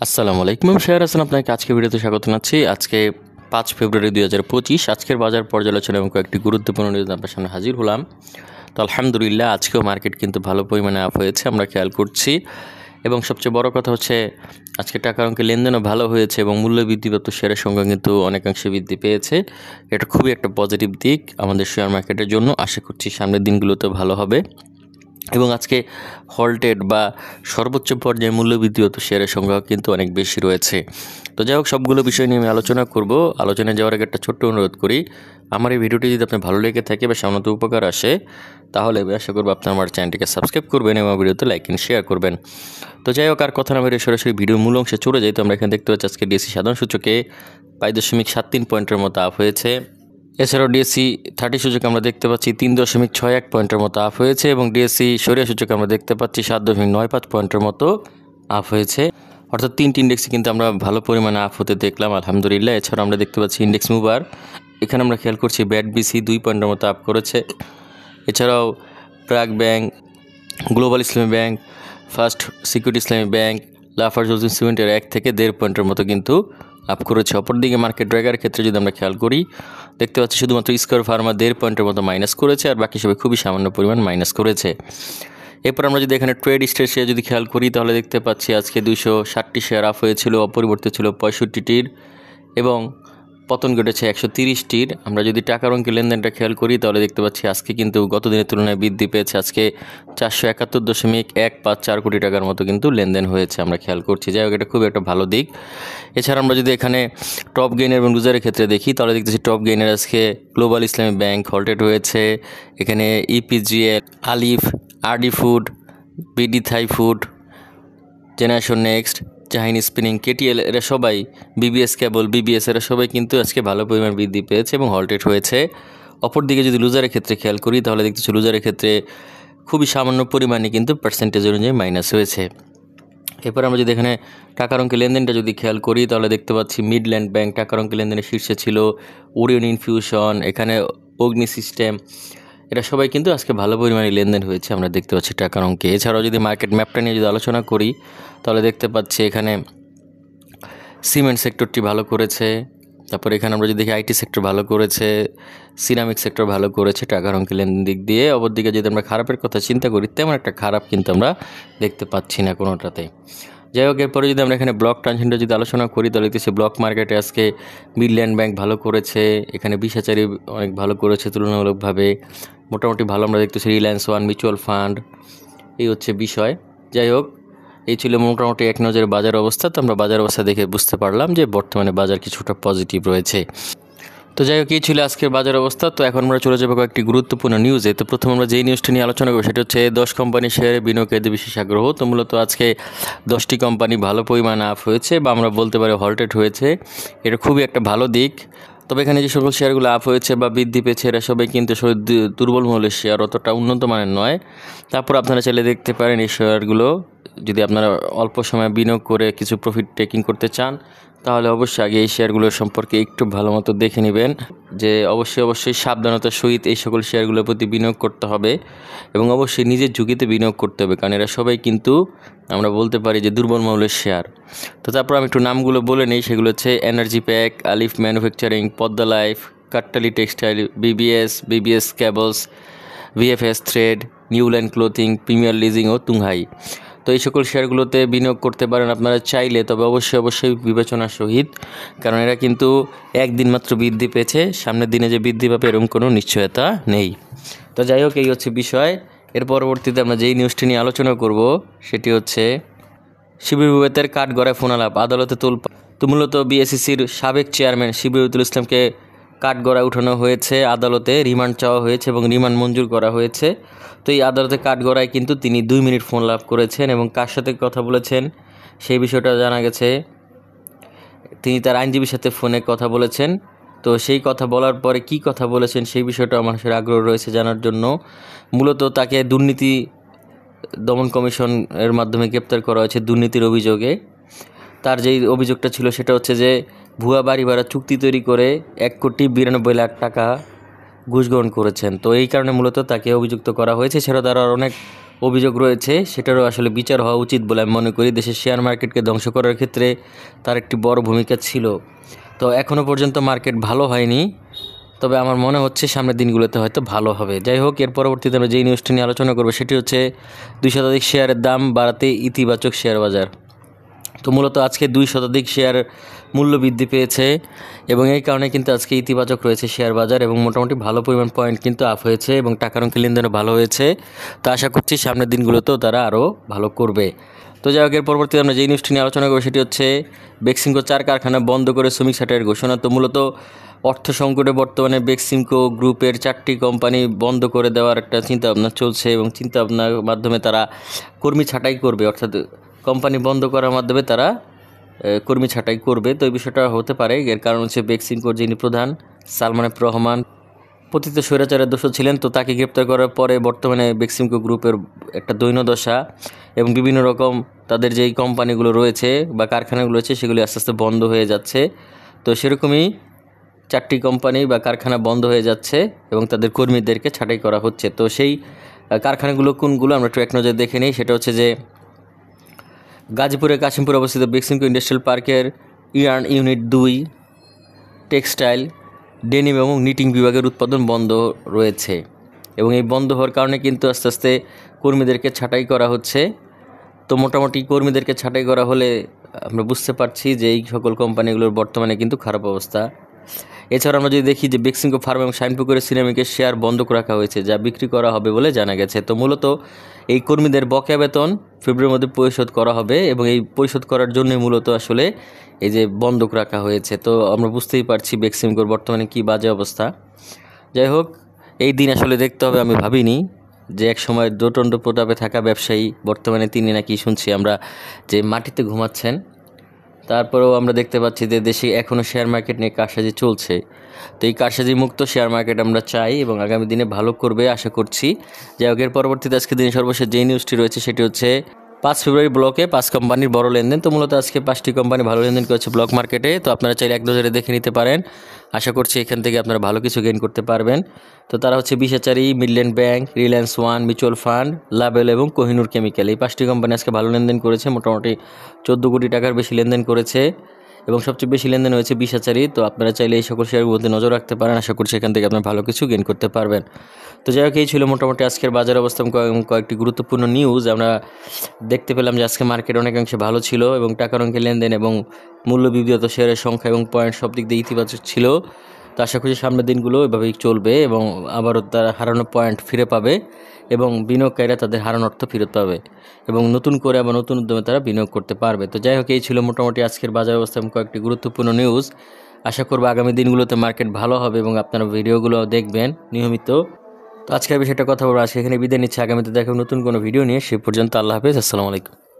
আসসালামু আলাইকুম, আমি শেয়ার হাসান আপনাকে আজকে ভিডিওতে স্বাগত জানাচ্ছি। আজকে 5 ফেব্রুয়ারি 2025 আজকের বাজার পর্যালোচনা এবং কয়েকটি গুরুত্বপূর্ণ নিউজ আপনার সামনে হাজির হলাম। তো আলহামদুলিল্লাহ আজকেও মার্কেট কিন্তু ভালো পরিমাণে আপ হয়েছে, আমরা খেয়াল করছি। এবং সবচেয়ে বড় কথা হচ্ছে আজকে টাকার অঙ্কে লেনদেনও ভালো হয়েছে এবং মূল্য বৃদ্ধিপ্রাপ্ত শেয়ারের সংখ্যা কিন্তু অনেকাংশে বৃদ্ধি পেয়েছে। এটা খুবই একটা পজিটিভ দিক আমাদের শেয়ার মার্কেটের জন্য। আশা করছি সামনের দিনগুলোতে ভালো হবে এবং আজকে হল্টেড বা সর্বোচ্চ পর্যায়ে মূল্যবৃদ্ধিগত শেয়ারের সংখ্যা কিন্তু অনেক বেশি রয়েছে। তো যাই হোক, সবগুলো বিষয় নিয়ে আমি আলোচনা করব। আলোচনায় যাওয়ার আগে একটা ছোট্ট অনুরোধ করি, আমার এই ভিডিওটি যদি আপনার ভালো লেগে থাকে বা সামান্য উপকার আসে, তাহলে আমি আশা করবো আপনি আমার চ্যানেলটিকে সাবস্ক্রাইব করবেন এবং ভিডিওতে লাইক এন্ড শেয়ার করবেন। তো যাই হোক, আর কথা না বেরিয়ে সরাসরি ভিডিওর মূল অংশে চলে যাই। তো আমরা এখানে দেখতে পাচ্ছি আজকে ডিএসসি সাধারণ সূচকে 5.73 পয়েন্টের মতো আপ হয়েছে। এছাড়াও ডিএসসি 30 সূচকে আমরা দেখতে পাচ্ছি 3.61 পয়েন্টের মতো আপ হয়েছে এবং ডিএসসি সরিয়া সূচকে আমরা দেখতে পাচ্ছি 7.95 পয়েন্টের মতো আপ হয়েছে। অর্থাৎ তিনটি ইন্ডেক্সে কিন্তু আমরা ভালো পরিমাণে আপ হতে দেখলাম আলহামদুলিল্লাহ। এছাড়াও আমরা দেখতে পাচ্ছি ইন্ডেক্স মুভার, এখানে আমরা খেয়াল করছি ব্যাট বিসি 2 পয়েন্টের মতো আপ করেছে। এছাড়াও প্রাক ব্যাংক, গ্লোবাল ইসলামী ব্যাংক, ফার্স্ট সিকিউরিটি ইসলামী ব্যাংক, লাফার্জ হোলসেল সিমেন্টের 1 থেকে 1.5 পয়েন্টের মতো কিন্তু আপ করেছে। অপরদিকে মার্কেট ড্রাইগারের ক্ষেত্রে যদি আমরা খেয়াল করি, দেখতে পাচ্ছি শুধুমাত্র স্কয়ার ফার্মা 1.5 পয়েন্টের মতো মাইনাস করেছে, আর বাকি সবাই খুবই সামান্য পরিমাণ মাইনাস করেছে। এরপর আমরা যদি এখানে ট্রেড স্টেট শেয়ার যদি খেয়াল করি, তাহলে দেখতে পাচ্ছি আজকে 260টি শেয়ার আপ হয়েছিল, অপরিবর্তিত ছিল 65টির এবং পতন ঘটেছে 130টির। আমরা যদি টাকার অঙ্কে লেনদেনটা খেয়াল করি, তাহলে দেখতে পাচ্ছি আজকে কিন্তু গত দিনের তুলনায় বৃদ্ধি পেয়েছে। আজকে 471.154 কোটি টাকার মতো কিন্তু লেনদেন হয়েছে, আমরা খেয়াল করছি। যাই হোক, এটা খুব একটা ভালো দিক। এছাড়া আমরা যদি এখানে টপ গেইনার এবং লুজারের ক্ষেত্রে দেখি, তাহলে দেখতেছি টপ গেইনার আজকে গ্লোবাল ইসলামী ব্যাংক হল্টেড হয়েছে। এখানে ইপিজিএল, আলিফ, RD food, BD Thai food, generation next, Jahin spinning, KTL, এরা সবাই, বিবিএস কেবল, বিবিএস, এরা সবাই কিন্তু আজকে ভালো পরিমাণ বৃদ্ধি পেয়েছে এবং হল্টেড হয়েছে। অপরদিকে যদি লুজারের ক্ষেত্রে খেয়াল করি, তাহলে দেখতেছি লুজারের ক্ষেত্রে খুবই সামান্য পরিমাণে কিন্তু পার্সেন্টেজ অনুযায়ী মাইনাস হয়েছে। এরপর আমরা যদি এখানে টাকার অঙ্কে লেনদেনটা যদি খেয়াল করি, তাহলে দেখতে পাচ্ছি মিডল্যান্ড ব্যাংক টাকার অঙ্কে লেনদেনের শীর্ষে ছিল, ওরিয়ন ইনফিউশন, এখানে অগ্নি সিস্টেম, এরা সবাই কিন্তু আজকে ভালো পরিমাণে লেনদেন হয়েছে, আমরা দেখতে পাচ্ছি টাকার অঙ্কে। এছাড়াও যদি মার্কেট ম্যাপটা নিয়ে যদি আলোচনা করি, তাহলে দেখতে পাচ্ছি এখানে সিমেন্ট সেক্টরটি ভালো করেছে। তারপর এখানে আমরা যদি দেখি আইটি সেক্টর ভালো করেছে, সিরামিক সেক্টর ভালো করেছে টাকার অঙ্কে লেনদেন দিক দিয়ে। অপরদিকে যদি আমরা খারাপের কথা চিন্তা করি, তেমন একটা খারাপ কিন্তু আমরা দেখতে পাচ্ছি না কোনোটাতে। যাই হোক, এরপরে যদি আমরা এখানে ব্লক ট্রানজেকশনটা যদি আলোচনা করি, তাহলে দেখতেছি ব্লক মার্কেটে আজকে মিডল্যান্ড ব্যাংক ভালো করেছে, এখানে বিশাচারী অনেক ভালো করেছে তুলনামূলকভাবে। মোটামুটি ভালো আমরা দেখতেছি রিলায়েন্স ওয়ান মিউচুয়াল ফান্ড, এই হচ্ছে বিষয়। যাই হোক, এই ছিল মোটামুটি এক নজরে বাজার অবস্থা। তো আমরা বাজার অবস্থা দেখে বুঝতে পারলাম যে বর্তমানে বাজার কিছুটা পজিটিভ রয়েছে। তো যাই হোক, এই ছিল আজকের বাজার অবস্থা। তো এখন আমরা চলে যাবো কয়েকটি গুরুত্বপূর্ণ নিউজে। তো প্রথমে আমরা যেই নিউজটা নিয়ে আলোচনা করবো, সেটা হচ্ছে 10 কোম্পানি শেয়ারে বিনিয়োগকারীদের বিশেষ আগ্রহ। তো মূলত আজকে 10টি কোম্পানি ভালো পরিমাণে আপ হয়েছে বা আমরা বলতে পারি হল্টেড হয়েছে, এটা খুবই একটা ভালো দিক। তবে এখানে যে সকল শেয়ারগুলো আপ হয়েছে বা বৃদ্ধি পেয়েছে, এরা সবাই কিন্তু দুর্বল মূল্যের শেয়ার, অতটা উন্নত মানের নয়। তারপর আপনারা চাইলে দেখতে পারেন এই শেয়ারগুলো যদি আপনারা অল্প সময় বিনিয়োগ করে কিছু প্রফিট টেকিং করতে চান, তাহলে অবশ্যই আগে এই শেয়ারগুলোর সম্পর্কে একটু ভালো মতো দেখে নেবেন, যে অবশ্যই সাবধানতার সহিত এই সকল শেয়ারগুলোর প্রতি বিনিয়োগ করতে হবে এবং অবশ্যই নিজের ঝুঁকিতে বিনিয়োগ করতে হবে, কারণ এরা সবাই কিন্তু আমরা বলতে পারি যে দুর্বল মূল্যের শেয়ার। তো তারপর আমি একটু নামগুলো বলে নিই, সেগুলো হচ্ছে energy pack, Alif manufacturing, Padma life, Kattali textile, BBS cables, VFS thread, Newland clothing, premier leasing ও তুংহাই। তো এই সকল শেয়ারগুলোতে বিনিয়োগ করতে পারেন আপনারা চাইলে, তবে অবশ্যই বিবেচনার সহিত, কারণ এরা কিন্তু একদিন মাত্র বৃদ্ধি পেয়েছে, সামনের দিনে যে বৃদ্ধি পাবে এরকম কোনো নিশ্চয়তা নেই। তো যাই হোক, এই হচ্ছে বিষয়। এর পরবর্তীতে আমরা যেই নিউজটি নিয়ে আলোচনা করব, সেটি হচ্ছে শিবির বিবাদের কাঠগড়ায় ফোনালাপ, আদালতে তোলপাড়। তো মূলত বিএসইসির সাবেক চেয়ারম্যান শিবির ইসলামকে কাঠগড়ায় উঠানো হয়েছে, আদালতে রিমান্ড চাওয়া হয়েছে এবং রিমান্ড মঞ্জুর করা হয়েছে। তো এই আদালতে কাঠগড়ায় কিন্তু তিনি 2 মিনিট ফোন লাভ করেছেন এবং কার সাথে কথা বলেছেন সেই বিষয়টা জানা গেছে। তিনি তার আইনজীবীর সাথে ফোনে কথা বলেছেন। তো সেই কথা বলার পরে কি কথা বলেছেন সেই বিষয়টা মানুষের আগ্রহ রয়েছে জানার জন্য। মূলত তাকে দুর্নীতি দমন কমিশনের মাধ্যমে গ্রেপ্তার করা হয়েছে দুর্নীতির অভিযোগে। তার যেই অভিযোগটা ছিল সেটা হচ্ছে যে ভুয়া বাড়ি ভাড়া চুক্তি তৈরি করে 1,92,00,000 টাকা ঘুষ গ্রহণ করেছেন। তো এই কারণে মূলত তাকে অভিযুক্ত করা হয়েছে। সেটা তার অনেক অভিযোগ রয়েছে, সেটারও আসলে বিচার হওয়া উচিত বলে আমি মনে করি। দেশের শেয়ার মার্কেটকে ধ্বংস করার ক্ষেত্রে তার একটি বড় ভূমিকা ছিল। তো এখনও পর্যন্ত মার্কেট ভালো হয়নি, তবে আমার মনে হচ্ছে সামনের দিনগুলোতে হয়তো ভালো হবে। যাই হোক, এর পরবর্তীতে আমরা যেই নিউজটি নিয়ে আলোচনা করবো সেটি হচ্ছে 2 শতাধিক শেয়ারের দাম বাড়াতে ইতিবাচক শেয়ার বাজার। তো মূলত আজকে 2 শতাধিক শেয়ার মূল্য বৃদ্ধি পেয়েছে এবং এই কারণে কিন্তু আজকে ইতিবাচক রয়েছে শেয়ার বাজার এবং মোটামুটি ভালো পরিমাণ পয়েন্ট কিন্তু আপ হয়েছে এবং টাকার অঙ্কের লেনদেনও ভালো হয়েছে। তো আশা করছি সামনের দিনগুলোতেও তারা আরও ভালো করবে। তো যাই হোক, এর পরবর্তীতে আমরা যেই নিউজটি নিয়ে আলোচনা করবো সেটি হচ্ছে বেক্সিমকো 4 কারখানা বন্ধ করে শ্রমিক ছাঁটাইয়ের ঘোষণা। তো মূলত অর্থ সংকটে বর্তমানে বেক্সিমকো গ্রুপের 4টি কোম্পানি বন্ধ করে দেওয়ার একটা চিন্তাভাবনা চলছে এবং চিন্তাভাবনার মাধ্যমে তারা কর্মী ছাঁটাই করবে, অর্থাৎ কোম্পানি বন্ধ করার মাধ্যমে তারা কর্মী ছাঁটাই করবে। তো এই বিষয়টা হতে পারে, এর কারণ হচ্ছে বেক্সিমকোর যিনি প্রধান সালমান এফ রহমান পতিত স্বৈরাচারের দোষী ছিলেন। তো তাকে গ্রেপ্তার করার পরে বর্তমানে বেক্সিমকো গ্রুপের একটা দৈন্যদশা এবং বিভিন্ন রকম তাদের যেই কোম্পানিগুলো রয়েছে বা কারখানাগুলো রয়েছে সেগুলি আস্তে আস্তে বন্ধ হয়ে যাচ্ছে। তো সেরকমই 4টি কোম্পানি বা কারখানা বন্ধ হয়ে যাচ্ছে এবং তাদের কর্মীদেরকে ছাঁটাই করা হচ্ছে। তো সেই কারখানাগুলো কোনগুলো আমরা একটু এক নজরে দেখে নিই। সেটা হচ্ছে যে গাজীপুরের কাশিমপুরে অবস্থিত বেক্সিমকো ইন্ডাস্ট্রিয়াল পার্কের ইয়ার্ন ইউনিট 2 টেক্সটাইল, ডেনিম এবং নিটিং বিভাগের উৎপাদন বন্ধ রয়েছে এবং এই বন্ধ হওয়ার কারণে কিন্তু আস্তে আস্তে কর্মীদেরকে ছাঁটাই করা হচ্ছে। তো মোটামুটি কর্মীদেরকে ছাঁটাই করা হলে আমরা বুঝতে পারছি যে এই সকল কোম্পানিগুলোর বর্তমানে কিন্তু খারাপ অবস্থা। এছাড়া আমরা যদি দেখি যে বেক্সিমকো ফার্ম এবং শাইনপুকুরের সিরামিকের শেয়ার বন্ধ রাখা হয়েছে, যা বিক্রি করা হবে বলে জানা গেছে। তো মূলত এই কর্মীদের বকেয়া বেতন ফেব্রুয়ারির মধ্যে পরিশোধ করা হবে এবং এই পরিশোধ করার জন্যই মূলত আসলে এই যে বন্ধক রাখা হয়েছে। তো আমরা বুঝতেই পারছি বেক্সিমকোর বর্তমানে কী বাজে অবস্থা। যাই হোক, এই দিন আসলে দেখতে হবে। আমি ভাবিনি যে এক সময় দোটন্ড প্রতাপে থাকা ব্যবসায়ী বর্তমানে তিনি নাকি শুনছি আমরা যে মাটিতে ঘুমাচ্ছেন। তারপরেও আমরা দেখতে পাচ্ছি যে দেশে এখনও শেয়ার মার্কেট নিয়ে কারসাজি চলছে। তো এই কারসাজি মুক্ত শেয়ার মার্কেট আমরা চাই এবং আগামী দিনে ভালো করবে আশা করছি। যাই হোক, এর পরবর্তীতে আজকে দিনে সর্বশেষ যেই নিউজটি রয়েছে সেটি হচ্ছে 5 ফেব্রুয়ারি ব্লকে 5 কোম্পানির বড় লেনদেন। তো মূলত আজকে 5টি কোম্পানি ভালো লেনদেন করেছে ব্লক মার্কেটে। তো আপনারা চাইলে এক নজরে দেখে নিতে পারেন। আশা করছি এখান থেকে আপনারা ভালো কিছু গেইন করতে পারবেন। তো তারা হচ্ছে বিশাচারী, Midland Bank, Reliance One, mutual fund, লাবেল এবং কোহিনুর কেমিক্যাল। এই 5টি কোম্পানি আজকে ভালো লেনদেন করেছে, মোটামুটি 14 কোটি টাকার বেশি লেনদেন করেছে এবং সবচেয়ে বেশি লেনদেন হয়েছে বিশাচারী। তো আপনারা চাইলে এই সকল শেয়ারগুলোতে নজর রাখতে পারেন। আশা করছি এখান থেকে আপনারা ভালো কিছু গেইন করতে পারবেন। তো যাই হোক, এই ছিল মোটামুটি আজকের বাজার অবস্থা কয়েকটি গুরুত্বপূর্ণ নিউজ আমরা দেখতে পেলাম যে আজকে মার্কেট অনেকাংশে ভালো ছিল এবং টাকার অঙ্কের লেনদেন এবং মূল্য বিবিধত শেয়ারের সংখ্যা এবং পয়েন্ট সব দিক দিয়ে ইতিবাচক ছিল। তো আশা করছি সামনের দিনগুলো এভাবেই চলবে এবং আবারও তারা হারানো পয়েন্ট ফিরে পাবে এবং বিনিয়োগকারীরা তাদের হারানো অর্থ ফেরত পাবে এবং নতুন করে আবার নতুন উদ্যমে তারা বিনিয়োগ করতে পারবে। তো যাই হোক, এই ছিল মোটামুটি আজকের বাজার অবস্থা এবং কয়েকটি গুরুত্বপূর্ণ নিউজ। আশা করব আগামী দিনগুলোতে মার্কেট ভালো হবে এবং আপনারা ভিডিওগুলো দেখবেন নিয়মিত। তো আজকের বিষয়টা কথা বলবো, আজকে এখানে বিদায় নিচ্ছি। আগামীতে দেখা নতুন কোনো ভিডিও নিয়ে। সে পর্যন্ত আল্লাহ হাফেজ, আসসালামু আলাইকুম।